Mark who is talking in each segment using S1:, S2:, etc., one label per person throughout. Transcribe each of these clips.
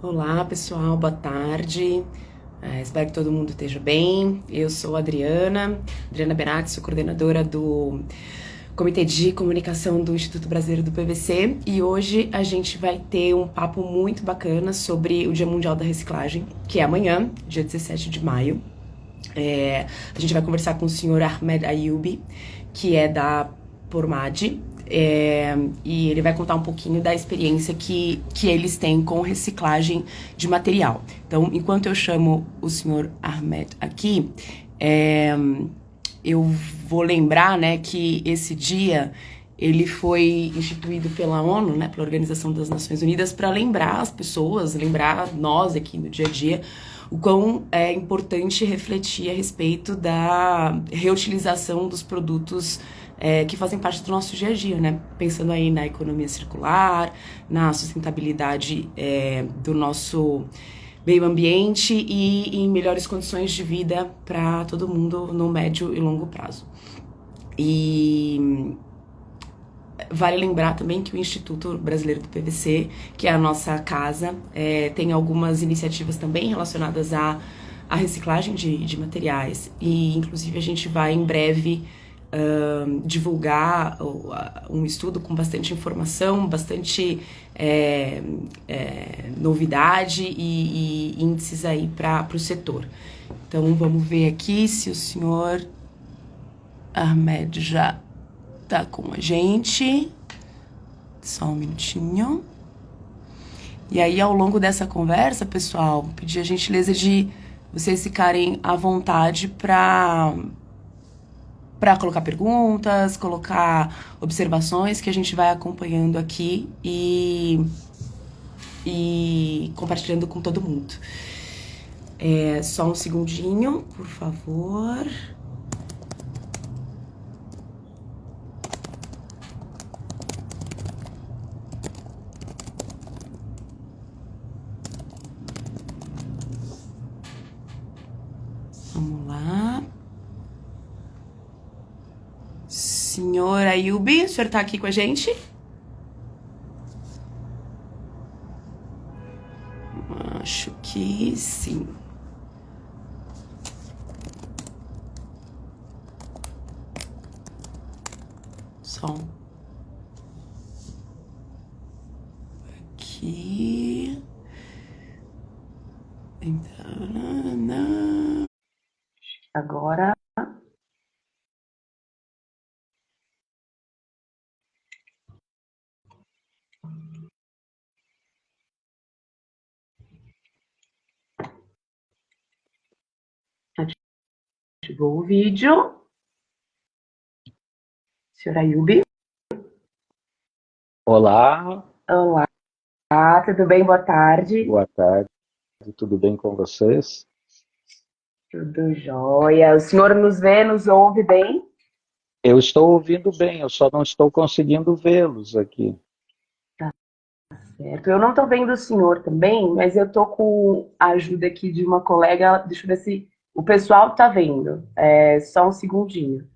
S1: Olá, pessoal, boa tarde. Espero que todo mundo esteja bem. Eu sou a Adriana Benatti, sou coordenadora do Comitê de Comunicação do Instituto Brasileiro do PVC, e hoje a gente vai ter um papo muito bacana sobre o Dia Mundial da Reciclagem, que é amanhã, dia 17 de maio. A gente vai conversar com o senhor Ahmed Ayubi, que é da Pormad, e ele vai contar um pouquinho da experiência que eles têm com reciclagem de material. Então, enquanto eu chamo o senhor Ahmed aqui, eu vou lembrar, né, que esse dia ele foi instituído pela ONU, né, pela Organização das Nações Unidas, para lembrar as pessoas, lembrar nós aqui no dia a dia, o quão é importante refletir a respeito da reutilização dos produtos que fazem parte do nosso dia a dia, né? Pensando aí na economia circular, na sustentabilidade do nosso meio ambiente e em melhores condições de vida para todo mundo no médio e longo prazo. E vale lembrar também que o Instituto Brasileiro do PVC, que é a nossa casa, tem algumas iniciativas também relacionadas à reciclagem de materiais, e inclusive a gente vai em breve divulgar um estudo com bastante informação, bastante novidade e índices aí para o setor. Então vamos ver aqui se o senhor Ahmed já tá com a gente. Só um minutinho. E aí, ao longo dessa conversa, pessoal, pedir a gentileza de vocês ficarem à vontade para colocar perguntas, colocar observações que a gente vai acompanhando aqui e compartilhando com todo mundo. Só um segundinho, por favor. Vamos lá. Senhor Ayubi, o senhor tá aqui com a gente? Acho que sim. Som. Aqui. Agora. Ativou o vídeo. Senhor Ayubi.
S2: Olá,
S1: Olá, tudo bem? Boa tarde.
S2: boa tarde, tudo bem com vocês?
S1: Tudo jóia. O senhor nos vê, nos ouve bem?
S2: Eu estou ouvindo bem, eu só não estou conseguindo vê-los aqui.
S1: Tá certo. Eu não tô vendo o senhor também, mas eu tô com a ajuda aqui de uma colega. Deixa eu ver se o pessoal tá vendo. Só um segundinho.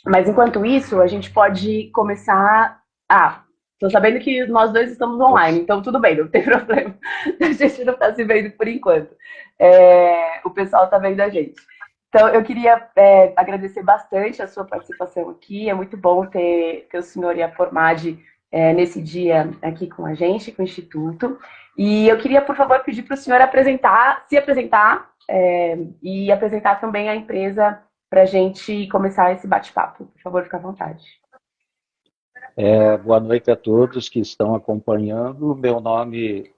S1: Mas enquanto isso, a gente pode começar. Ah, tô sabendo que nós dois estamos online, então tudo bem, não tem problema. A gente não tá se vendo por enquanto. O pessoal tá vendo a gente. Então, eu queria agradecer bastante a sua participação aqui. É muito bom ter o senhor e a Formad nesse dia aqui com a gente, com o Instituto. E eu queria, por favor, pedir para o senhor se apresentar e apresentar também a empresa para a gente começar esse bate-papo. Por favor, fique à vontade.
S2: Boa noite a todos que estão acompanhando. Meu nome,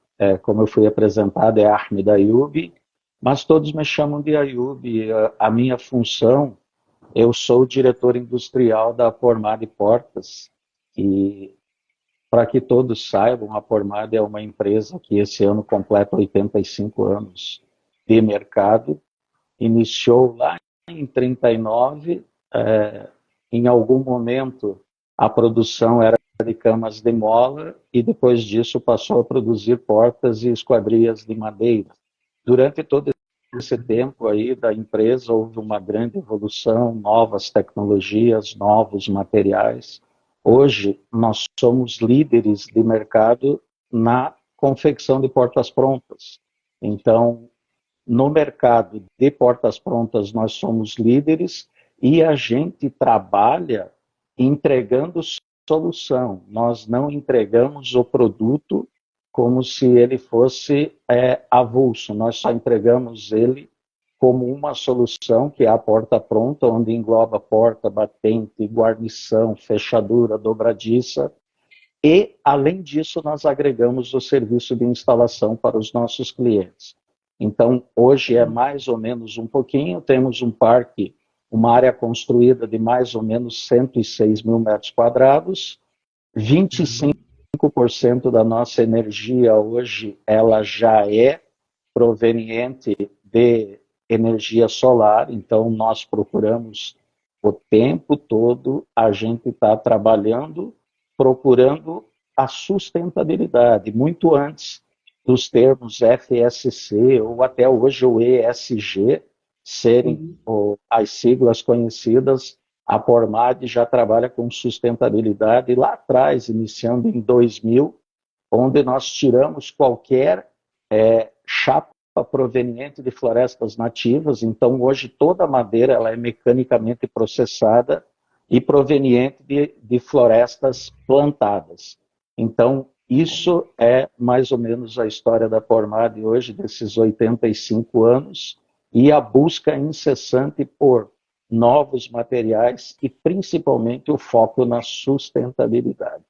S2: como eu fui apresentado, é Ahmed Ayubi, mas todos me chamam de Ayubi. A minha função, eu sou o diretor industrial da Pormad Portas, e para que todos saibam, a Pormad é uma empresa que esse ano completa 85 anos de mercado. Iniciou lá em 39, em algum momento a produção era de camas de mola e depois disso passou a produzir portas e esquadrias de madeira. Durante todo esse tempo aí da empresa houve uma grande evolução, novas tecnologias, novos materiais. Hoje, nós somos líderes de mercado na confecção de portas prontas. Então, no mercado de portas prontas, nós somos líderes e a gente trabalha entregando solução. Nós não entregamos o produto como se ele fosse avulso. Nós só entregamos ele como uma solução, que é a porta pronta, onde engloba porta, batente, guarnição, fechadura, dobradiça. E, além disso, nós agregamos o serviço de instalação para os nossos clientes. Então, hoje é mais ou menos um pouquinho, temos um parque, uma área construída de mais ou menos 106 mil metros quadrados, 25% da nossa energia hoje, ela já é proveniente de energia solar, então nós procuramos o tempo todo, a gente está trabalhando, procurando a sustentabilidade, muito antes dos termos FSC ou até hoje o ESG serem as siglas conhecidas. A Pormad já trabalha com sustentabilidade lá atrás, iniciando em 2000, onde nós tiramos qualquer chapa proveniente de florestas nativas. Então, hoje, toda a madeira ela é mecanicamente processada e proveniente de florestas plantadas. Então, isso é mais ou menos a história da Pormad hoje, desses 85 anos, e a busca incessante por novos materiais e, principalmente, o foco na sustentabilidade.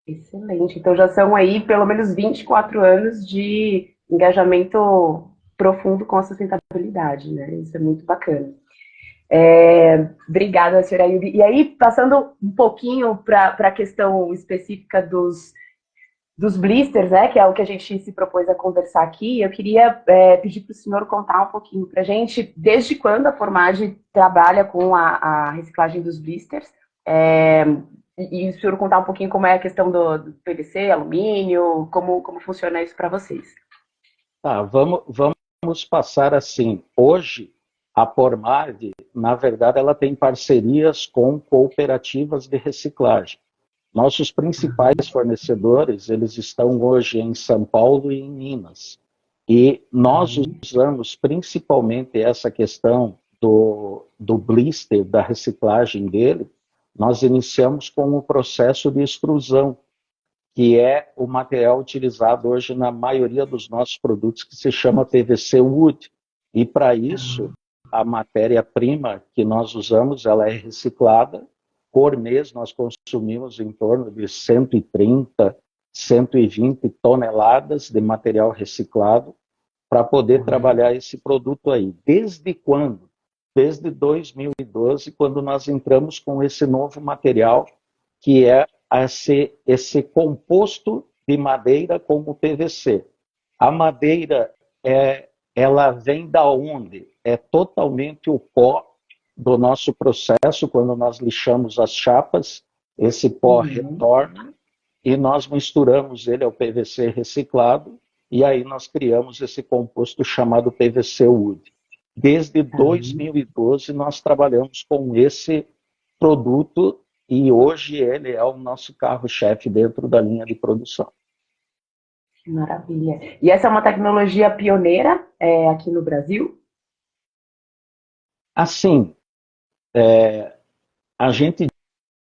S3: Excelente. Então, já são aí pelo menos 24 anos de engajamento profundo com a sustentabilidade, né? Isso é muito bacana. Obrigada, senhora Ayubi. E aí, passando um pouquinho para a questão específica dos blisters, né, que é o que a gente se propôs a conversar aqui, eu queria pedir para o senhor contar um pouquinho para a gente desde quando a Pormad trabalha com a reciclagem dos blisters, e o senhor contar um pouquinho como é a questão do PVC, alumínio, como funciona isso para vocês.
S2: Tá, vamos passar assim. Hoje, a Pormad, na verdade, ela tem parcerias com cooperativas de reciclagem. Nossos principais fornecedores, eles estão hoje em São Paulo e em Minas. E nós usamos principalmente essa questão do blister, da reciclagem dele, nós iniciamos com o processo de extrusão, que é o material utilizado hoje na maioria dos nossos produtos, que se chama PVC Wood. E para isso, a matéria-prima que nós usamos, ela é reciclada. Por mês, nós consumimos em torno de 130, 120 toneladas de material reciclado para poder trabalhar esse produto aí. Desde quando? Desde 2012, quando nós entramos com esse novo material, que é esse composto de madeira como PVC. A madeira, ela vem da onde? É totalmente o pó do nosso processo. Quando nós lixamos as chapas, esse pó retorna e nós misturamos ele ao PVC reciclado e aí nós criamos esse composto chamado PVC Wood. Desde 2012 nós trabalhamos com esse produto e hoje ele é o nosso carro-chefe dentro da linha de produção.
S3: Maravilha. E essa é uma tecnologia pioneira aqui no Brasil?
S2: Assim, a gente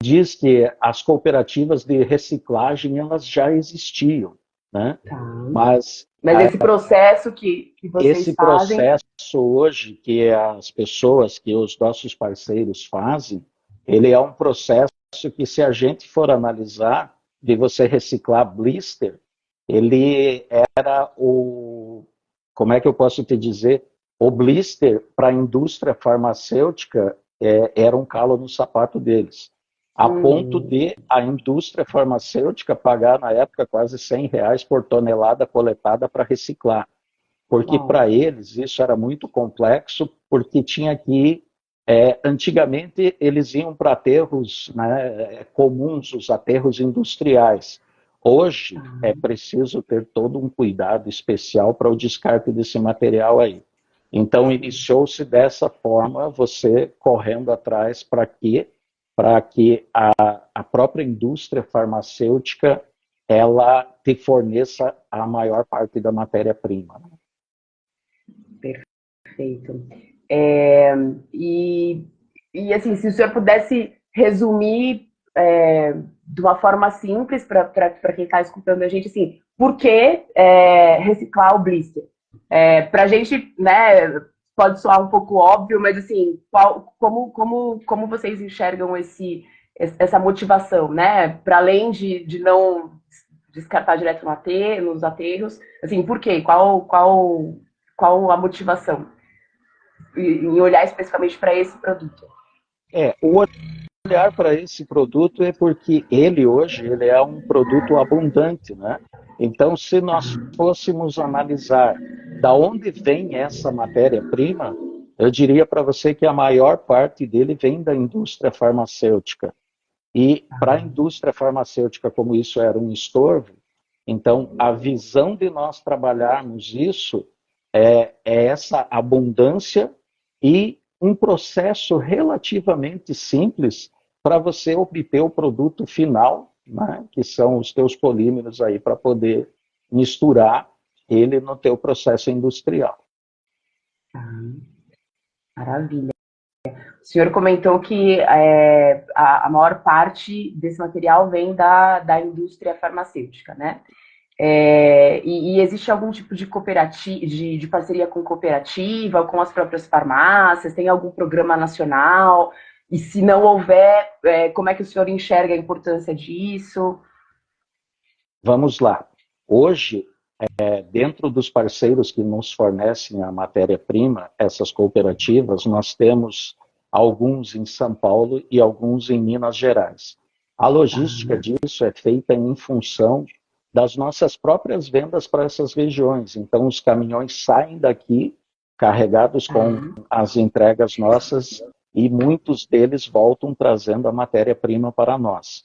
S2: diz que as cooperativas de reciclagem elas já existiam, né?
S3: Tá.
S2: Mas
S3: esse processo que vocês
S2: esse
S3: fazem...
S2: processo hoje que as pessoas, que os nossos parceiros fazem, ele é um processo que, se a gente for analisar, de você reciclar blister, ele era como é que eu posso te dizer? O blister para a indústria farmacêutica era um calo no sapato deles. A ponto de a indústria farmacêutica pagar, na época, quase R$100 por tonelada coletada para reciclar. Porque para eles isso era muito complexo, porque tinha que ir... antigamente eles iam para aterros, né, comuns, os aterros industriais. Hoje é preciso ter todo um cuidado especial para o descarte desse material aí. Então iniciou-se dessa forma, você correndo atrás para que para que a própria indústria farmacêutica ela te forneça a maior parte da matéria-prima.
S3: Perfeito. E assim, se o senhor pudesse resumir de uma forma simples para quem está escutando a gente, assim, por que reciclar o blister? Para a gente, né, pode soar um pouco óbvio, mas assim, como vocês enxergam essa motivação, né? Para além de não descartar direto nos aterros, assim, por quê? Qual a motivação em olhar especificamente para esse produto?
S2: O olhar para esse produto é porque hoje ele é um produto abundante, né? Então, se nós fôssemos analisar da onde vem essa matéria-prima, eu diria para você que a maior parte dele vem da indústria farmacêutica. E para a indústria farmacêutica, como isso era um estorvo, então a visão de nós trabalharmos isso é essa abundância e um processo relativamente simples para você obter o produto final, né, que são os teus polímeros aí para poder misturar ele no teu processo industrial.
S3: Maravilha. O senhor comentou que a maior parte desse material vem da indústria farmacêutica, né? E existe algum tipo de cooperativa, de parceria com cooperativa, com as próprias farmácias? Tem algum programa nacional? E se não houver, como é que o senhor enxerga a importância disso?
S2: Vamos lá. Hoje, dentro dos parceiros que nos fornecem a matéria-prima, essas cooperativas, nós temos alguns em São Paulo e alguns em Minas Gerais. A logística disso é feita em função das nossas próprias vendas para essas regiões. Então, os caminhões saem daqui carregados com as entregas nossas e muitos deles voltam trazendo a matéria-prima para nós.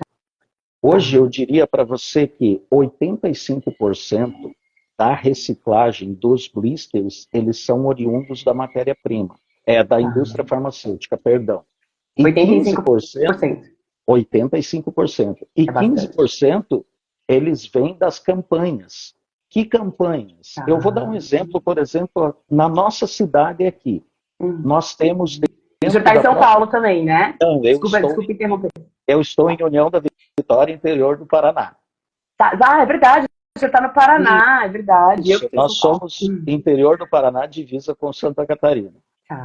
S2: Hoje, eu diria para você que 85% da reciclagem dos blisters, eles são oriundos da matéria-prima. Da indústria farmacêutica, perdão. E
S3: 85%.
S2: 85%. E 15% eles vêm das campanhas. Que campanhas? Eu vou dar um exemplo, por exemplo, na nossa cidade aqui. Nós temos...
S3: O senhor está em São Paulo também, né?
S2: Não,
S3: Desculpa interromper.
S2: Eu estou em União da Vitória, interior do Paraná.
S3: É verdade. O senhor está no Paraná, é verdade.
S2: Nós somos interior do Paraná, divisa com Santa Catarina.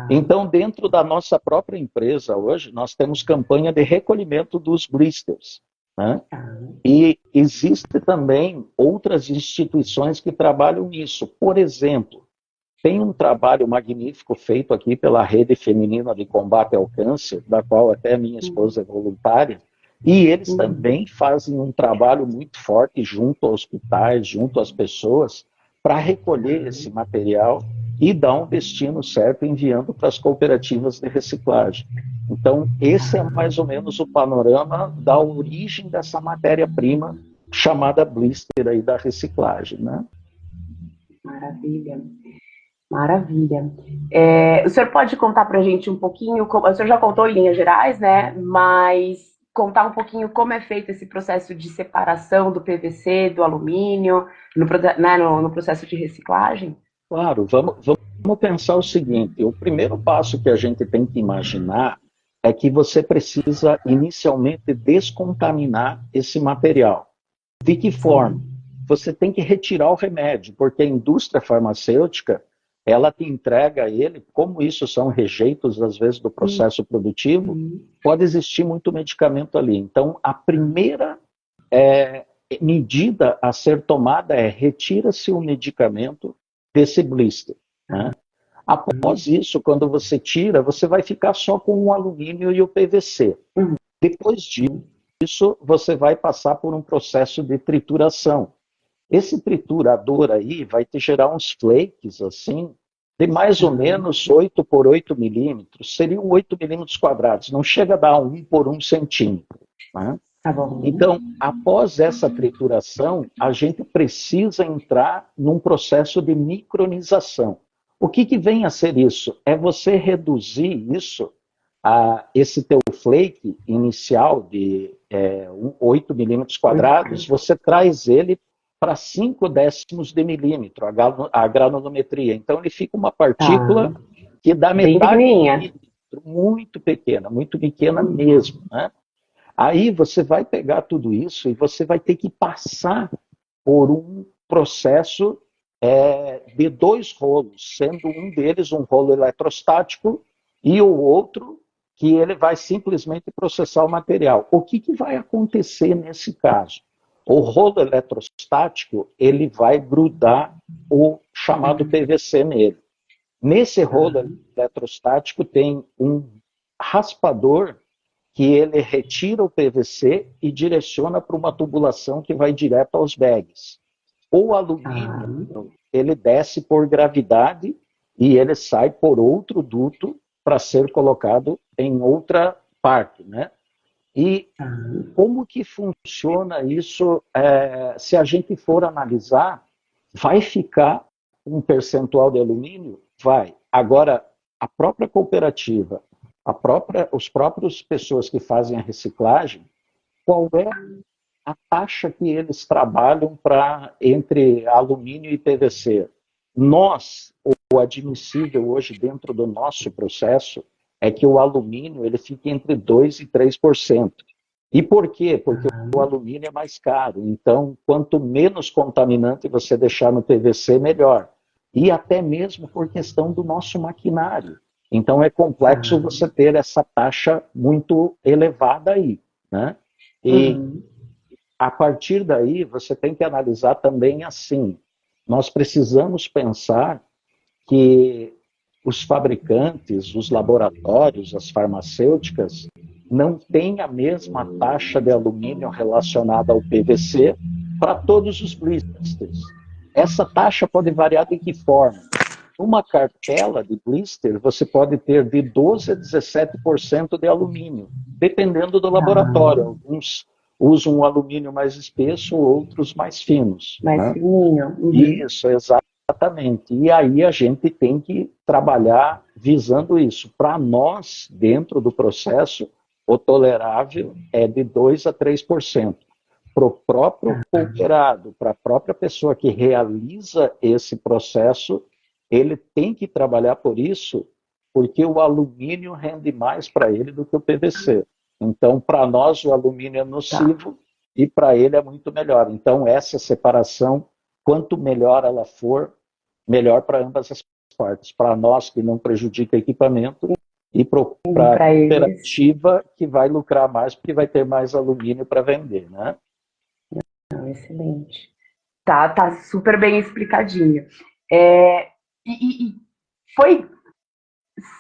S2: Então, dentro da nossa própria empresa hoje, nós temos campanha de recolhimento dos blisters. Né? E existe também outras instituições que trabalham nisso. Por exemplo, tem um trabalho magnífico feito aqui pela Rede Feminina de Combate ao Câncer, da qual até minha esposa é voluntária, e eles também fazem um trabalho muito forte junto aos hospitais, junto às pessoas, para recolher esse material e dar um destino certo enviando para as cooperativas de reciclagem. Então, esse é mais ou menos o panorama da origem dessa matéria-prima chamada blister aí da reciclagem, né?
S3: Maravilha. Maravilha. O senhor pode contar para a gente um pouquinho, o senhor já contou em linhas gerais, né? Mas contar um pouquinho como é feito esse processo de separação do PVC, do alumínio, no processo de reciclagem?
S2: Claro, vamos pensar o seguinte: o primeiro passo que a gente tem que imaginar é que você precisa inicialmente descontaminar esse material. De que forma? Você tem que retirar o remédio, porque a indústria farmacêutica, ela te entrega ele, como isso são rejeitos, às vezes, do processo produtivo, pode existir muito medicamento ali. Então, a primeira medida a ser tomada é retira-se o medicamento desse blister. Né? Após isso, quando você tira, você vai ficar só com o alumínio e o PVC. Depois disso, você vai passar por um processo de trituração. Esse triturador aí vai te gerar uns flakes, assim, de mais ou menos 8 por 8 milímetros. Seriam 8 milímetros quadrados, não chega a dar 1 por 1 centímetro. Né?
S3: Tá bom.
S2: Então, após essa trituração, a gente precisa entrar num processo de micronização. O que vem a ser isso? É você reduzir isso esse teu flake inicial de 8 milímetros quadrados, você traz ele para 5 décimos de milímetro, a granulometria. Então, ele fica uma partícula que dá metade de milímetro, muito pequena mesmo, né? Aí você vai pegar tudo isso e você vai ter que passar por um processo de 2 rolos, sendo um deles um rolo eletrostático e o outro que ele vai simplesmente processar o material. O que vai acontecer nesse caso? O rolo eletrostático, ele vai grudar o chamado PVC nele. Nesse rolo eletrostático tem um raspador que ele retira o PVC e direciona para uma tubulação que vai direto aos bags. O alumínio, ele desce por gravidade e ele sai por outro duto para ser colocado em outra parte, né? E como que funciona isso? Se a gente for analisar, vai ficar um percentual de alumínio? Vai. Agora, a própria cooperativa, os próprios pessoas que fazem a reciclagem, qual é a taxa que eles trabalham entre alumínio e PVC? O admissível hoje dentro do nosso processo é que o alumínio ele fica entre 2% e 3%. E por quê? Porque o alumínio é mais caro. Então, quanto menos contaminante você deixar no PVC, melhor. E até mesmo por questão do nosso maquinário. Então, é complexo você ter essa taxa muito elevada aí, né? E a partir daí, você tem que analisar também assim. Nós precisamos pensar que os fabricantes, os laboratórios, as farmacêuticas, não têm a mesma taxa de alumínio relacionada ao PVC para todos os blisters. Essa taxa pode variar de que forma? Uma cartela de blister, você pode ter de 12% a 17% de alumínio, dependendo do laboratório. Alguns usam um alumínio mais espesso, outros mais finos.
S3: Mais fininho.
S2: Isso, exatamente. E aí a gente tem que trabalhar visando isso. Para nós, dentro do processo, o tolerável é de 2% a 3%. Para o próprio cooperado, para a própria pessoa que realiza esse processo, ele tem que trabalhar por isso, porque o alumínio rende mais para ele do que o PVC. Então, para nós, o alumínio é nocivo e para ele é muito melhor. Então, essa separação, quanto melhor ela for, melhor para ambas as partes. Para nós, que não prejudica equipamento, e para a cooperativa, que vai lucrar mais, porque vai ter mais alumínio para vender, né?
S3: Excelente. Tá super bem explicadinho. E foi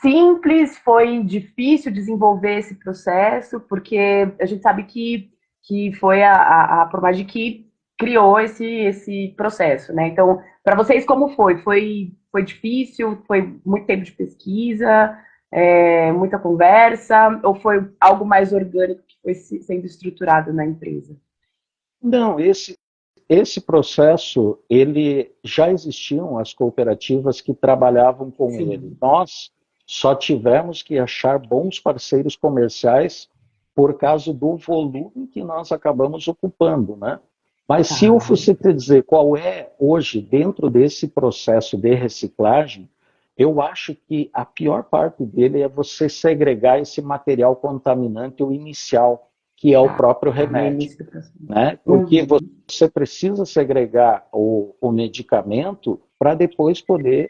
S3: simples, foi difícil desenvolver esse processo, porque a gente sabe que foi a Promage que criou esse processo, né? Então, para vocês, como foi? Foi difícil? Foi muito tempo de pesquisa? Muita conversa? Ou foi algo mais orgânico que foi sendo estruturado na empresa?
S2: Não, esse processo, ele já existiam as cooperativas que trabalhavam com ele. Nós só tivemos que achar bons parceiros comerciais por causa do volume que nós acabamos ocupando, né? Mas se eu fosse te dizer qual é hoje, dentro desse processo de reciclagem, eu acho que a pior parte dele é você segregar esse material contaminante, o inicial, que é o próprio remédio, né? Porque você precisa segregar o medicamento para depois poder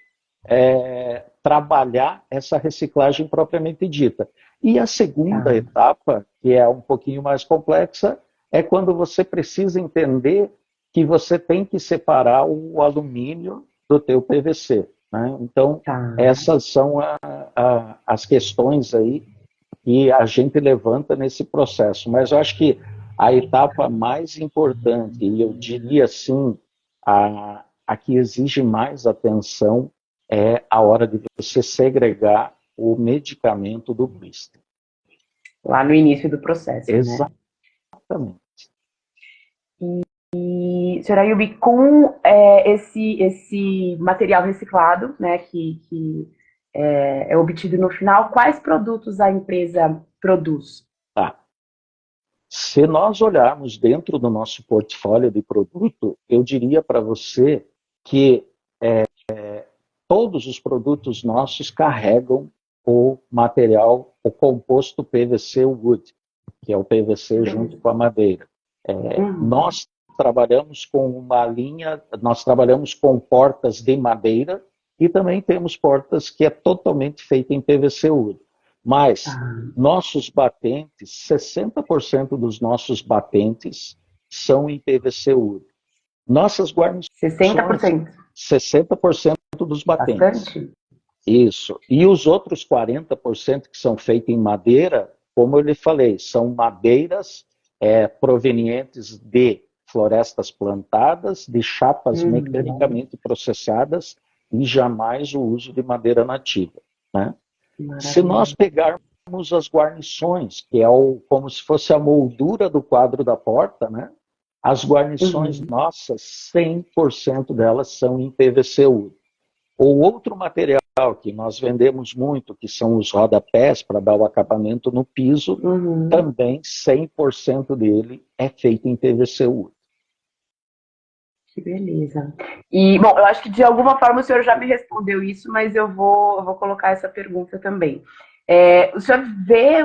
S2: trabalhar essa reciclagem propriamente dita. E a segunda etapa, que é um pouquinho mais complexa, é quando você precisa entender que você tem que separar o alumínio do teu PVC, né? Então, essas são as questões aí que a gente levanta nesse processo. Mas eu acho que a etapa mais importante, e eu diria assim, a que exige mais atenção, é a hora de você segregar o medicamento do blister.
S3: Lá no início do processo,
S2: Exatamente.
S3: E, senhora Ayubi, com esse material reciclado, né, que é obtido no final, quais produtos a empresa produz?
S2: Tá. Se nós olharmos dentro do nosso portfólio de produto, eu diria para você que todos os produtos nossos carregam o material, o composto PVC wood, que é o PVC junto com a madeira. Nós trabalhamos com uma linha, nós trabalhamos com portas de madeira e também temos portas que é totalmente feita em PVC wood. Mas nossos batentes, 60% dos nossos batentes são em PVC wood. Nossas guarnições,
S3: 60%.
S2: 60% dos batentes.
S3: Bastante.
S2: Isso. E os outros 40% que são feitos em madeira, como eu lhe falei, são madeiras provenientes de florestas plantadas, de chapas mecanicamente processadas e jamais o uso de madeira nativa, né? Se nós pegarmos as guarnições, que é como se fosse a moldura do quadro da porta, né? As guarnições nossas, 100% delas são em PVC wood. O outro material que nós vendemos muito, que são os rodapés para dar o acabamento no piso, também 100% dele é feito em PVC wood.
S3: Que beleza. E, bom, eu acho que de alguma forma o senhor já me respondeu isso, mas eu vou colocar essa pergunta também. O senhor vê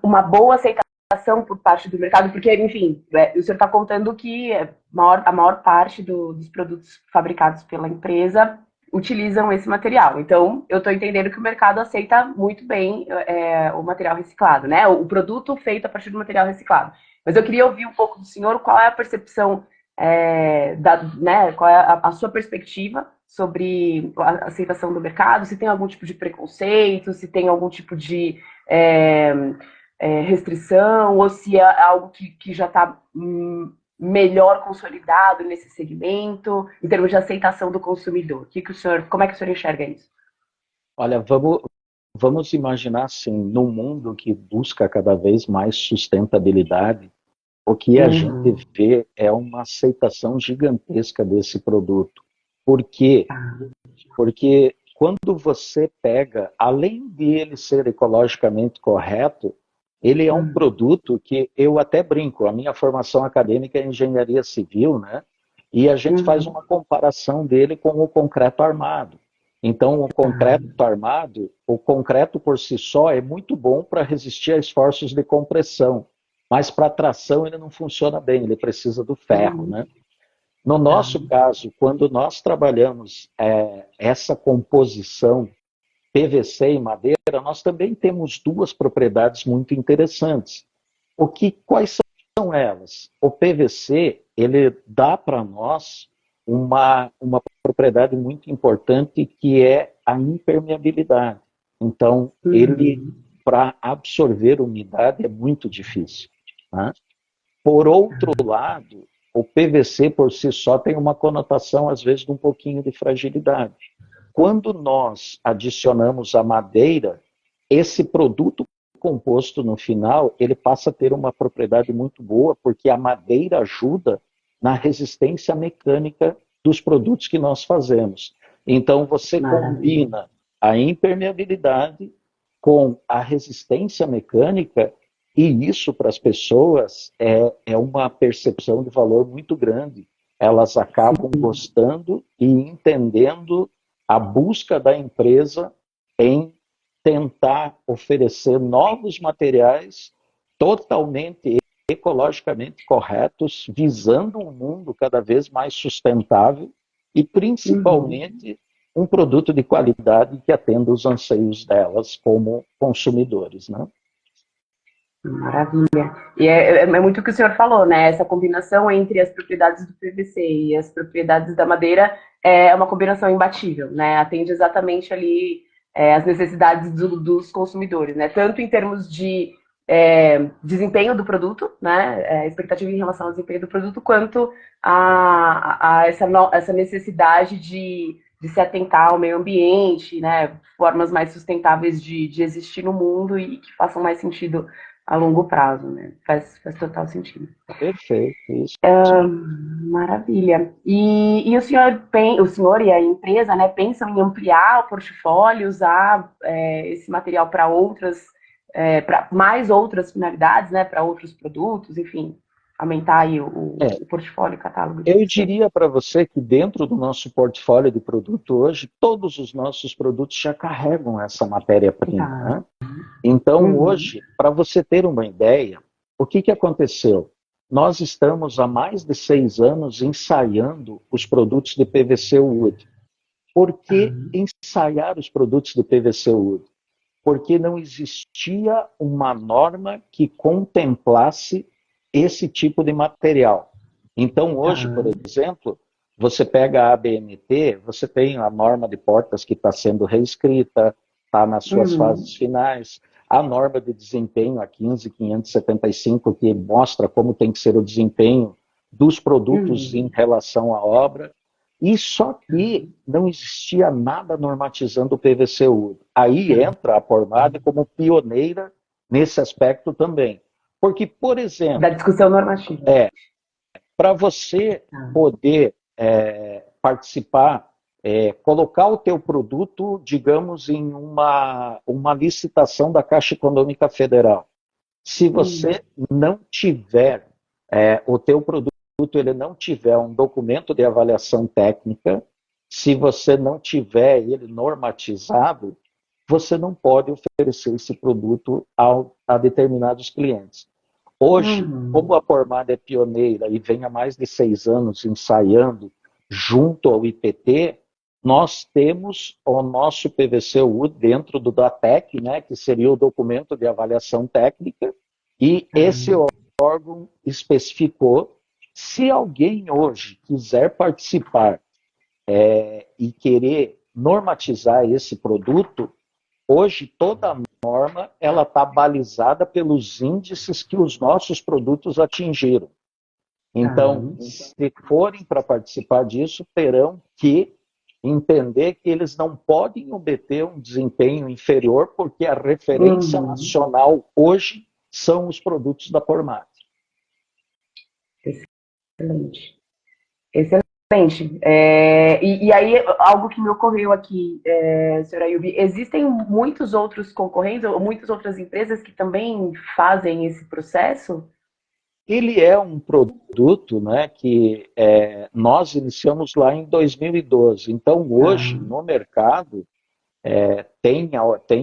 S3: uma boa aceitação por parte do mercado? Porque, enfim, o senhor está contando que a maior parte dos produtos fabricados pela empresa utilizam esse material. Então, eu estou entendendo que o mercado aceita muito bem o material reciclado, né? O produto feito a partir do material reciclado. Mas eu queria ouvir um pouco do senhor qual é a percepção, né, qual é a sua perspectiva sobre a aceitação do mercado, se tem algum tipo de preconceito, se tem algum tipo de restrição, ou se é algo que já está melhor consolidado nesse segmento, em termos de aceitação do consumidor. Como é que o senhor enxerga isso?
S2: Olha, vamos imaginar assim, num mundo que busca cada vez mais sustentabilidade, o que a gente vê é uma aceitação gigantesca desse produto. Por quê? Porque quando você pega, além de ele ser ecologicamente correto, ele é um produto que eu até brinco, a minha formação acadêmica é engenharia civil, né? E a gente faz uma comparação dele com o concreto armado. Então, o concreto armado, o concreto por si só é muito bom para resistir a esforços de compressão, mas para tração ele não funciona bem, ele precisa do ferro, né? No nosso caso, quando nós trabalhamos essa composição PVC e madeira, nós também temos duas propriedades muito interessantes. Quais são elas? O PVC, ele dá para nós uma propriedade muito importante que é a impermeabilidade. Então, ele, para absorver umidade, é muito difícil, né? Por outro lado, o PVC por si só tem uma conotação, às vezes, de um pouquinho de fragilidade. Quando nós adicionamos a madeira, esse produto composto no final, ele passa a ter uma propriedade muito boa, porque a madeira ajuda na resistência mecânica dos produtos que nós fazemos. Então, você combina a impermeabilidade com a resistência mecânica, e isso para as pessoas é uma percepção de valor muito grande. Elas acabam gostando e entendendo a busca da empresa em tentar oferecer novos materiais totalmente ecologicamente corretos, visando um mundo cada vez mais sustentável e, principalmente, um produto de qualidade que atenda os anseios delas como consumidores, né?
S3: Maravilha. E é muito o que o senhor falou, né? Essa combinação entre as propriedades do PVC e as propriedades da madeira é uma combinação imbatível, né? Atende exatamente ali as necessidades dos consumidores, né? Tanto em termos de desempenho do produto, né? Expectativa em relação ao desempenho do produto, quanto a essa necessidade de se atentar ao meio ambiente, né? Formas mais sustentáveis de existir no mundo e que façam mais sentido a longo prazo, né? Faz total sentido.
S2: Perfeito, isso.
S3: Maravilha. E o senhor e a empresa, né, pensam em ampliar o portfólio, usar esse material para para mais outras finalidades, né, para outros produtos, enfim, aumentar aí o portfólio, o catálogo de
S2: Eu
S3: vocês.
S2: diria para você que dentro do nosso portfólio de produto hoje, todos os nossos produtos já carregam essa matéria-prima,
S3: Tá.
S2: né? Então,
S3: Uhum.
S2: hoje, para você ter uma ideia, o que aconteceu? Nós estamos há mais de 6 anos ensaiando os produtos de PVC Wood. Por que ensaiar os produtos de PVC Wood? Porque não existia uma norma que contemplasse esse tipo de material. Então, hoje, por exemplo, você pega a ABNT, você tem a norma de portas que está sendo reescrita, está nas suas fases finais, a norma de desempenho, a 15575, que mostra como tem que ser o desempenho dos produtos em relação à obra, e só que não existia nada normatizando o PVC Wood. Aí entra a Pormada como pioneira nesse aspecto também. Porque, por exemplo,
S3: Da discussão normativa.
S2: para você poder participar, colocar o teu produto, digamos, em uma licitação da Caixa Econômica Federal. Se você não tiver o teu produto, ele não tiver um documento de avaliação técnica, se você não tiver ele normatizado, você não pode oferecer esse produto a determinados clientes. Hoje, como a Pormada é pioneira e vem há mais de 6 anos ensaiando junto ao IPT, nós temos o nosso PVC-U dentro do DATEC, né, que seria o documento de avaliação técnica, e esse órgão especificou, se alguém hoje quiser participar e querer normatizar esse produto, hoje toda a norma ela está balizada pelos índices que os nossos produtos atingiram. Então, se forem para participar disso, terão que entender que eles não podem obter um desempenho inferior, porque a referência nacional hoje são os produtos da Pormate.
S3: Excelente. Excelente. E aí, algo que me ocorreu aqui, senhora Ayubi, existem muitos outros concorrentes, ou muitas outras empresas que também fazem esse processo?
S2: Ele é um produto, né, que nós iniciamos lá em 2012. Então, hoje, no mercado, tem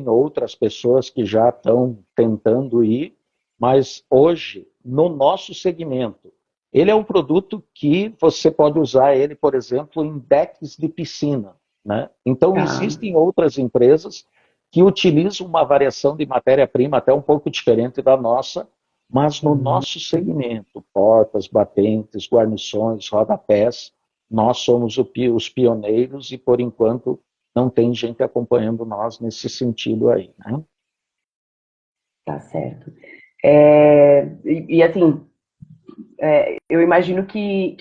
S2: outras pessoas que já estão tentando ir, mas hoje, no nosso segmento, ele é um produto que você pode usar ele, por exemplo, em decks de piscina, né? Então, existem outras empresas que utilizam uma variação de matéria-prima até um pouco diferente da nossa, mas no nosso segmento, portas, batentes, guarnições, rodapés, nós somos os pioneiros e, por enquanto, não tem gente acompanhando nós nesse sentido aí, né?
S3: Tá certo. Assim, eu imagino que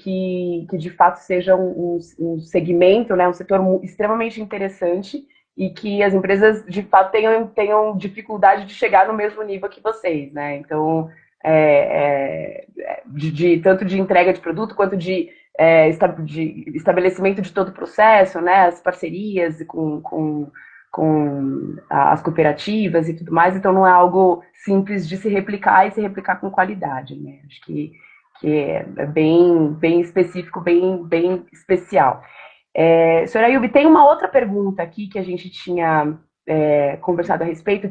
S3: de fato seja um segmento, né, um setor extremamente interessante e que as empresas de fato tenham dificuldade de chegar no mesmo nível que vocês, né? Então, tanto de entrega de produto quanto de estabelecimento de todo o processo, né? As parcerias com as cooperativas e tudo mais, então não é algo simples de se replicar e se replicar com qualidade, né? Acho que é bem específico, bem especial. Senhora Ayubi, tem uma outra pergunta aqui que a gente tinha conversado a respeito,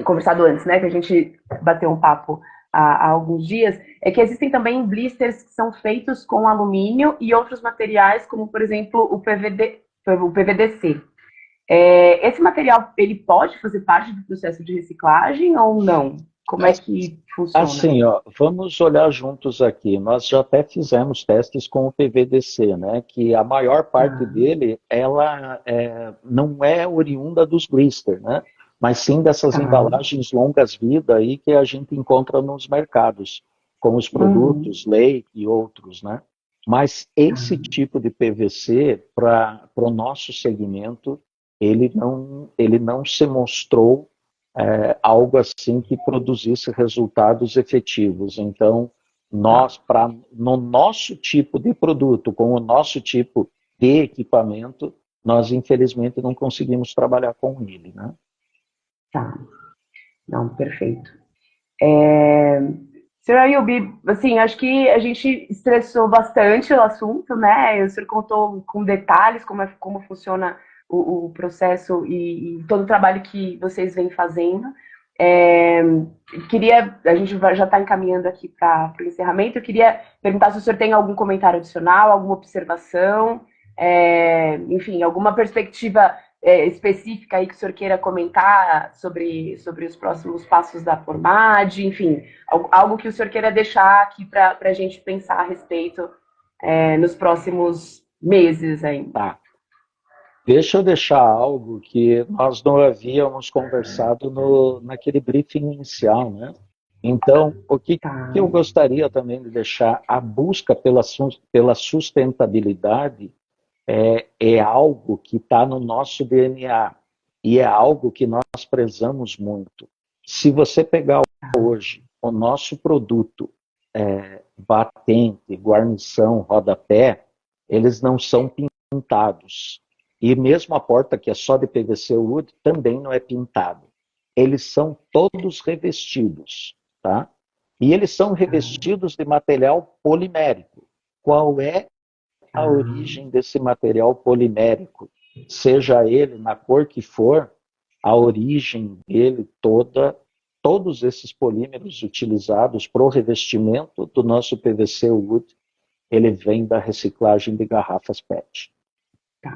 S3: conversado antes, né, que a gente bateu um papo há alguns dias, é que existem também blisters que são feitos com alumínio e outros materiais, como, por exemplo, o PVDC. Esse material, ele pode fazer parte do processo de reciclagem ou não? Como é que funciona?
S2: Assim, ó, vamos olhar juntos aqui. Nós já até fizemos testes com o PVDC, né? Que a maior parte dele, ela não é oriunda dos blisters, né? Mas sim dessas embalagens longas vida aí que a gente encontra nos mercados, como os produtos Lei e outros, né? Mas esse tipo de PVC, para o nosso segmento, ele não se mostrou algo assim que produzisse resultados efetivos. Então, nós, no nosso tipo de produto, com o nosso tipo de equipamento, nós infelizmente não conseguimos trabalhar com ele, né?
S3: Tá, não, perfeito. Senhor Ayub, assim, acho que a gente estressou bastante o assunto, né? O senhor contou com detalhes como funciona o processo e todo o trabalho que vocês vêm fazendo. A gente já está encaminhando aqui para o encerramento. Eu queria perguntar se o senhor tem algum comentário adicional, alguma observação, enfim, alguma perspectiva específica aí que o senhor queira comentar sobre os próximos passos da Formad, enfim, algo que o senhor queira deixar aqui para a gente pensar a respeito nos próximos meses ainda.
S2: Tá. Deixa eu deixar algo que nós não havíamos conversado naquele briefing inicial, né? Então, o que eu gostaria também de deixar, a busca pela sustentabilidade é algo que está no nosso DNA e é algo que nós prezamos muito. Se você pegar hoje o nosso produto, batente, guarnição, rodapé, eles não são pintados. E mesmo a porta, que é só de PVC wood, também não é pintado. Eles são todos revestidos, tá? E eles são revestidos de material polimérico. Qual é a origem desse material polimérico? Seja ele na cor que for, a origem dele todos esses polímeros utilizados para o revestimento do nosso PVC wood, ele vem da reciclagem de garrafas PET.
S3: Tá.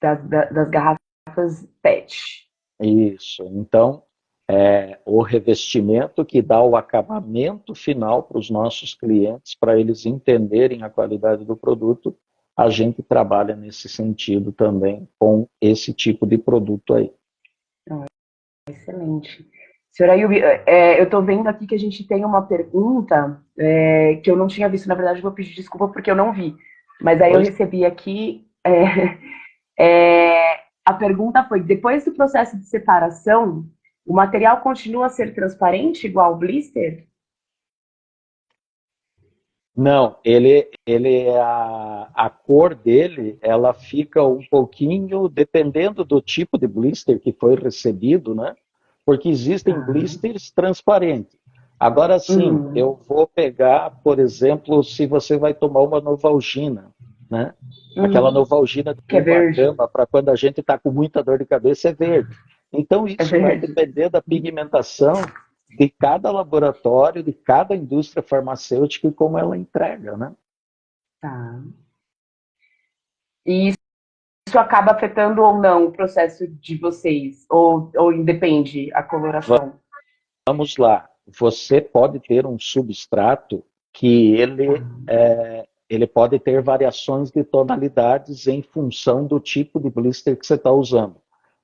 S3: Das garrafas PET.
S2: Isso. Então, o revestimento que dá o acabamento final para os nossos clientes, para eles entenderem a qualidade do produto, a gente trabalha nesse sentido também com esse tipo de produto aí.
S3: Excelente. Senhora Ayub, eu estou vendo aqui que a gente tem uma pergunta que eu não tinha visto, na verdade eu vou pedir desculpa porque eu não vi, mas aí eu recebi aqui, a pergunta foi, depois do processo de separação, o material continua a ser transparente igual o blister?
S2: Não, a cor dele, ela fica um pouquinho, dependendo do tipo de blister que foi recebido, né? Porque existem blisters transparentes. Agora sim, eu vou pegar, por exemplo, se você vai tomar uma Novalgina, né? Aquela Novalgina de uma cama, para quando a gente está com muita dor de cabeça, é verde. Então isso vai depender da pigmentação de cada laboratório, de cada indústria farmacêutica e como ela entrega, né?
S3: Tá. E isso acaba afetando ou não o processo de vocês? Ou independe a coloração?
S2: Vamos lá. Você pode ter um substrato que ele pode ter variações de tonalidades em função do tipo de blister que você está usando.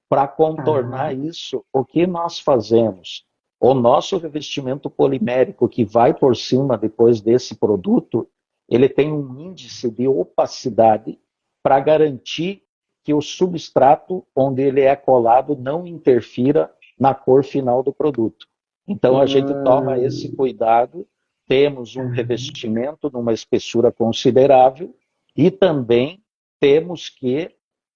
S2: Para contornar isso, o que nós fazemos? O nosso revestimento polimérico que vai por cima depois desse produto, ele tem um índice de opacidade para garantir que o substrato onde ele é colado não interfira na cor final do produto. Então a gente toma esse cuidado, temos um revestimento numa espessura considerável e também temos que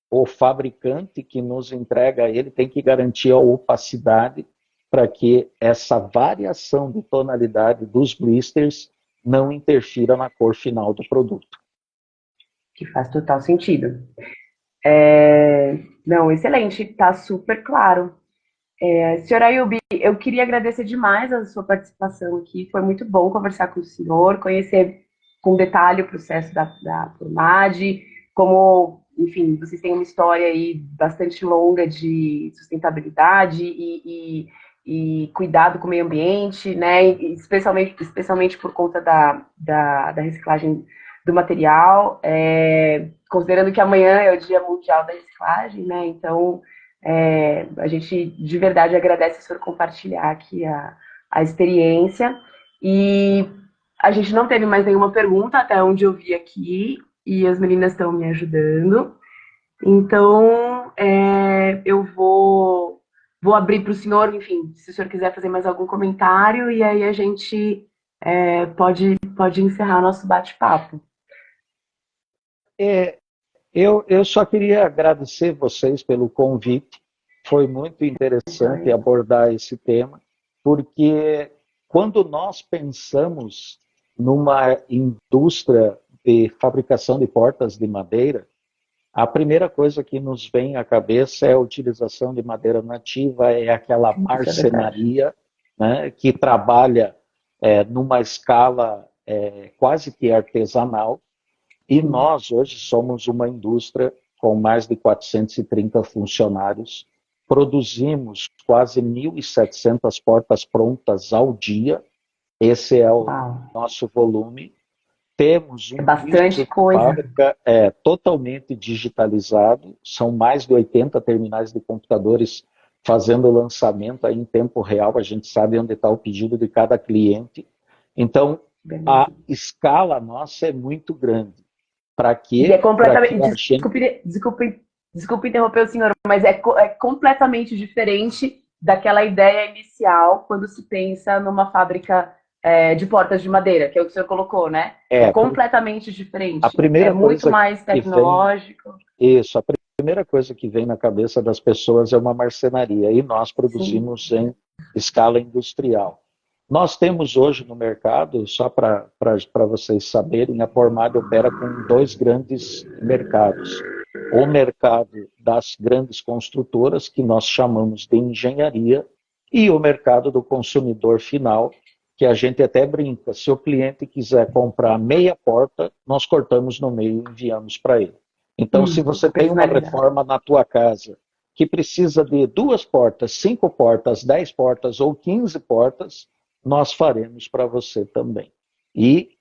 S2: o fabricante que nos entrega ele tem que garantir a opacidade para que essa variação de tonalidade dos blisters não interfira na cor final do produto.
S3: Que faz total sentido. Não, excelente, está super claro. Senhora Ayub, eu queria agradecer demais a sua participação aqui, foi muito bom conversar com o senhor, conhecer com detalhe o processo da Formad, como, enfim, vocês têm uma história aí bastante longa de sustentabilidade e cuidado com o meio ambiente, né, e especialmente por conta da reciclagem do material, considerando que amanhã é o Dia Mundial da Reciclagem, né, então a gente de verdade agradece o senhor compartilhar aqui a experiência, e a gente não teve mais nenhuma pergunta até onde eu vi aqui, e as meninas estão me ajudando. Então, eu vou abrir para o senhor, enfim, se o senhor quiser fazer mais algum comentário, e aí a gente pode encerrar nosso bate-papo.
S2: Eu só queria agradecer vocês pelo convite. Foi muito interessante abordar esse tema, porque quando nós pensamos numa indústria de fabricação de portas de madeira, a primeira coisa que nos vem à cabeça é a utilização de madeira nativa, é aquela marcenaria, né, que trabalha numa escala quase que artesanal. E nós hoje somos uma indústria com mais de 430 funcionários, produzimos quase 1.700 portas prontas ao dia, esse é o nosso volume. Temos um
S3: bastante coisa.
S2: Fábrica totalmente digitalizado, são mais de 80 terminais de computadores fazendo o lançamento aí em tempo real, a gente sabe onde está o pedido de cada cliente. Então, a escala nossa é muito grande. Para quê?
S3: E é completamente. Desculpe interromper o senhor, mas é completamente diferente daquela ideia inicial quando se pensa numa fábrica de portas de madeira, que é o que o senhor colocou, né? É completamente diferente.
S2: A primeira
S3: muito mais tecnológico.
S2: Isso, a primeira coisa que vem na cabeça das pessoas é uma marcenaria, e nós produzimos em escala industrial. Nós temos hoje no mercado, só para vocês saberem, a Pormad opera com dois grandes mercados. O mercado das grandes construtoras, que nós chamamos de engenharia, e o mercado do consumidor final, que a gente até brinca. Se o cliente quiser comprar meia porta, nós cortamos no meio e enviamos para ele. Então, se você tem uma reforma na tua casa que precisa de 2 portas, 5 portas, 10 portas ou 15 portas, nós faremos para você também. E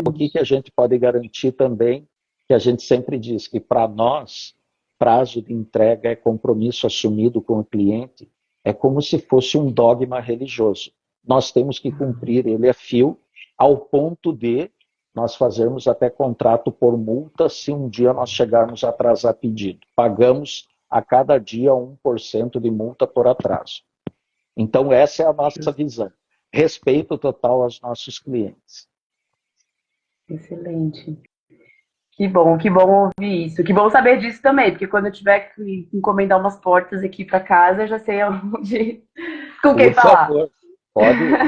S2: o que a gente pode garantir também, que a gente sempre diz que para nós, prazo de entrega é compromisso assumido com o cliente, é como se fosse um dogma religioso. Nós temos que cumprir ele a fio, ao ponto de nós fazermos até contrato por multa se um dia nós chegarmos a atrasar pedido. Pagamos a cada dia 1% de multa por atraso. Então, essa é a nossa visão. Respeito total aos nossos clientes.
S3: Excelente. Que bom ouvir isso. Que bom saber disso também, porque quando eu tiver que encomendar umas portas aqui para casa, eu já sei onde, com quem falar.
S2: Por favor,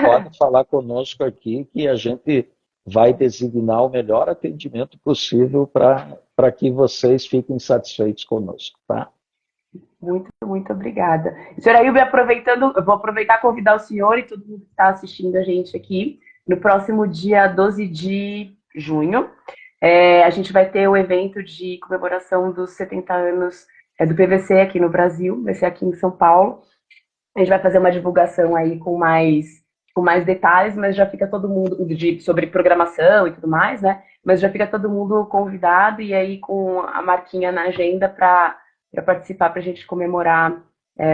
S2: pode falar conosco aqui, que a gente vai designar o melhor atendimento possível para que vocês fiquem satisfeitos conosco, tá?
S3: Muito obrigada. Senhora Ailbe, eu vou aproveitar e convidar o senhor e todo mundo que está assistindo a gente aqui, no próximo dia 12 de junho, a gente vai ter o evento de comemoração dos 70 anos do PVC aqui no Brasil, vai ser aqui em São Paulo. A gente vai fazer uma divulgação aí com mais detalhes, mas já fica todo mundo, sobre programação e tudo mais, né? Mas já fica todo mundo convidado e aí com a marquinha na agenda para participar, para a gente comemorar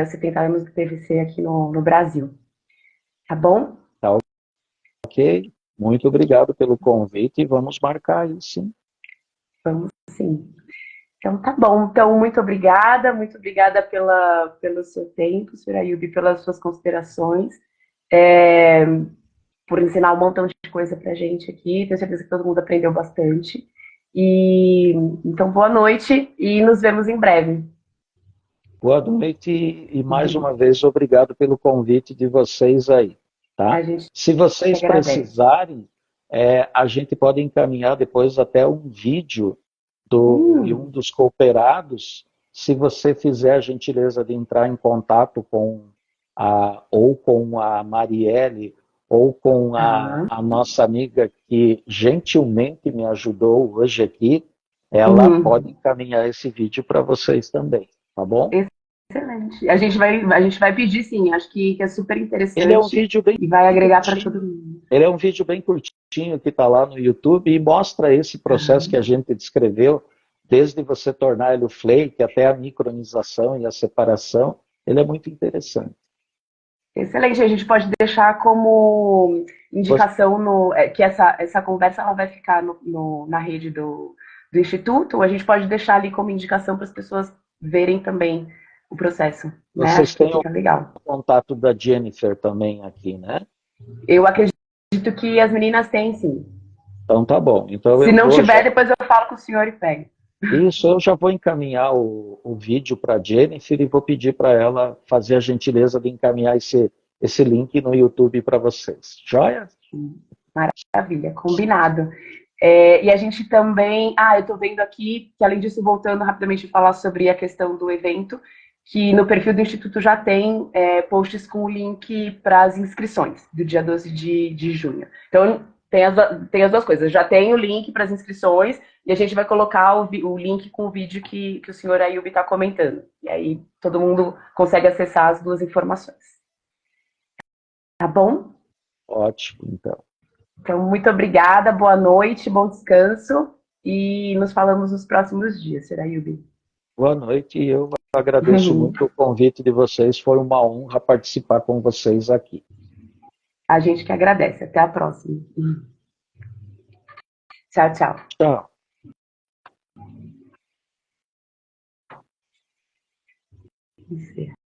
S3: os 70 anos do PVC aqui no Brasil. Tá bom?
S2: Tá ok. Muito obrigado pelo convite e vamos marcar aí, sim.
S3: Vamos sim. Então tá bom. Então, muito obrigada pelo seu tempo, senhora Ailbe, pelas suas considerações, por ensinar um montão de coisa pra gente aqui. Tenho certeza que todo mundo aprendeu bastante. Então, boa noite e nos vemos em breve.
S2: Boa noite e mais uma vez obrigado pelo convite de vocês aí. Tá? Se vocês precisarem, a gente pode encaminhar depois até um vídeo de um dos cooperados. Se você fizer a gentileza de entrar em contato ou com a Marielle ou com a nossa amiga que gentilmente me ajudou hoje aqui, ela pode encaminhar esse vídeo para vocês também, tá bom?
S3: Excelente. A gente vai pedir, sim. Acho que é super interessante.
S2: Ele é um vídeo bem
S3: e vai agregar para todo mundo.
S2: Ele é um vídeo bem curtinho que está lá no YouTube e mostra esse processo que a gente descreveu, desde você tornar ele o flake até a micronização e a separação. Ele é muito interessante.
S3: Excelente. A gente pode deixar como indicação que essa conversa ela vai ficar na rede do do Instituto, ou a gente pode deixar ali como indicação para as pessoas verem também o processo, né?
S2: Vocês
S3: Acho que
S2: têm
S3: fica legal.
S2: o contato da Jennifer também aqui, né?
S3: Eu acredito que as meninas têm, sim.
S2: Então tá bom. Então
S3: Se
S2: eu
S3: não
S2: vou
S3: tiver,
S2: já.
S3: depois eu falo com o senhor e pego.
S2: Isso, eu já vou encaminhar o vídeo para a Jennifer e vou pedir para ela fazer a gentileza de encaminhar esse link no YouTube para vocês. Joia?
S3: Maravilha, combinado. E a gente também. Eu estou vendo aqui que, além disso, voltando rapidamente a falar sobre a questão do evento, que no perfil do Instituto já tem posts com o link para as inscrições do dia 12 de junho. Então, tem as duas coisas. Já tem o link para as inscrições e a gente vai colocar o link com o vídeo que o senhor Ayub está comentando. E aí todo mundo consegue acessar as duas informações. Tá bom?
S2: Ótimo, então.
S3: Então, muito obrigada, boa noite, bom descanso e nos falamos nos próximos dias, Sr. Ayub.
S2: Boa noite e eu agradeço muito o convite de vocês. Foi uma honra participar com vocês aqui.
S3: A gente que agradece. Até a próxima. Tchau, tchau.
S2: Tchau.
S3: Isso.